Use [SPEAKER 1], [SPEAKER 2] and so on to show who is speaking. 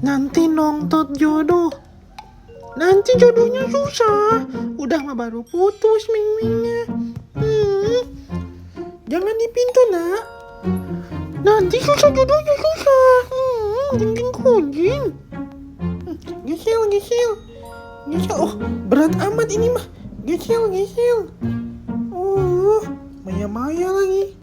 [SPEAKER 1] Nanti nongtot jodoh. Nanti jodohnya susah. Udah mah baru putus ming-mingnya. Jangan di pintu nak. Nanti susah jodohnya susah. Jing kunjing. Gesel. Oh, berat amat ini mah. Gesel. Oh, maya-maya lagi.